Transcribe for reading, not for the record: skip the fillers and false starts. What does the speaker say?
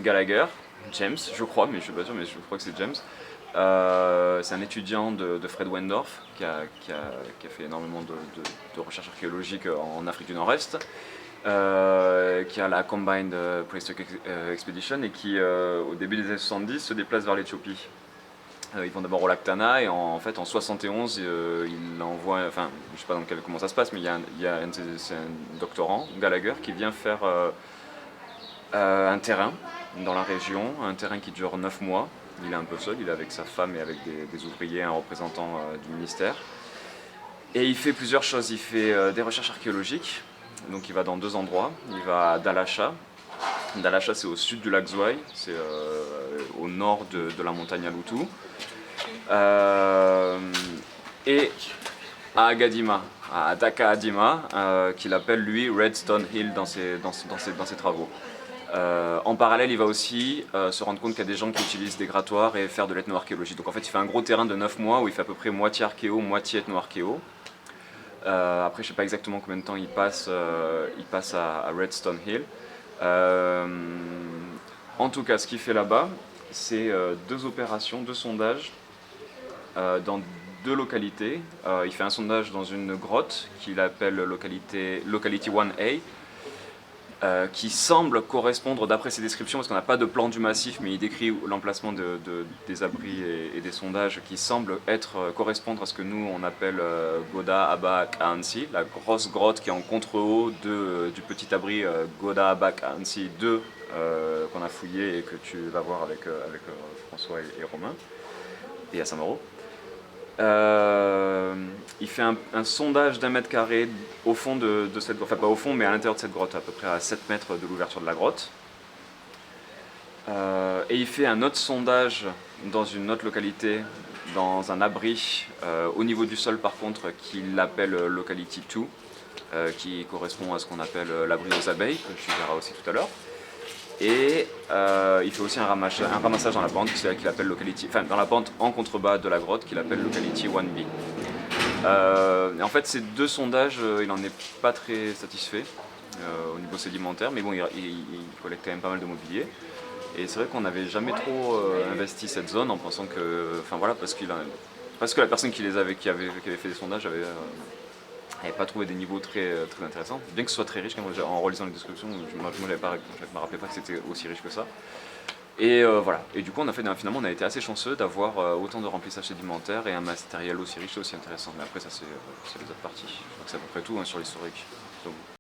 Gallagher, James, je crois, mais je suis pas sûr, mais je crois que c'est James. C'est un étudiant de Fred Wendorf qui a fait énormément de recherches archéologiques en Afrique du Nord-Est, qui a la Combined Prehistoric Expedition et qui, au début des années 70, se déplace vers l'Éthiopie. Ils vont d'abord au lac Tana et en fait en 71 il envoie, enfin je sais pas comment ça se passe, mais c'est un doctorant, Gallagher, qui vient faire un terrain dans la région, un terrain qui dure 9 mois. Il est un peu seul, il est avec sa femme et avec des ouvriers, un représentant du ministère. Et il fait plusieurs choses, il fait des recherches archéologiques, donc il va dans 2 endroits. Il va à Dalasha. Dalasha, c'est au sud du lac Zouaï, c'est au nord de la montagne Aloutou. Et à Agadima, à Daka Adima, qu'il appelle lui Redstone Hill dans ses travaux. En parallèle, il va aussi se rendre compte qu'il y a des gens qui utilisent des grattoirs et faire de l'ethno-archéologie. Donc en fait, il fait un gros terrain de 9 mois où il fait à peu près moitié archéo, moitié ethno-archéo. Après, je ne sais pas exactement combien de temps il passe à Redstone Hill. En tout cas, ce qu'il fait là-bas, c'est 2 opérations, 2 sondages dans 2 localités. Il fait un sondage dans une grotte qu'il appelle Locality 1A, qui semble correspondre, d'après ses descriptions, parce qu'on n'a pas de plan du massif, mais il décrit l'emplacement des abris et des sondages, qui semble correspondre à ce que nous on appelle Goda Aba Kaansi, la grosse grotte qui est en contre-haut du petit abri Goda Aba Kaansi 2 qu'on a fouillé et que tu vas voir avec François et Romain et Asamaro. Il fait un sondage d'1 mètre carré au fond de cette grotte, enfin pas au fond mais à l'intérieur de cette grotte, à peu près à 7 mètres de l'ouverture de la grotte. Et il fait un autre sondage dans une autre localité, dans un abri au niveau du sol par contre, qu'il appelle Locality 2, qui correspond à ce qu'on appelle l'abri aux abeilles, que tu verras aussi tout à l'heure. Et il fait aussi un ramassage dans la pente, c'est là qu'il appelle Locality, enfin dans la pente en contrebas de la grotte, qu'il appelle Locality 1B. En fait, ces 2 sondages, il n'en est pas très satisfait au niveau sédimentaire, mais bon, il collecte quand même pas mal de mobilier. Et c'est vrai qu'on n'avait jamais trop investi cette zone en pensant que, enfin voilà, parce que la personne qui avait fait des sondages n'avait pas trouvé des niveaux très intéressants, bien que ce soit très riche. En relisant les descriptions, je ne me rappelais pas que c'était aussi riche que ça. Et voilà, et du coup finalement on a été assez chanceux d'avoir autant de remplissage sédimentaire et un matériel aussi riche et aussi intéressant. Mais après ça c'est les autres parties, je crois que c'est à peu près tout hein, sur l'historique.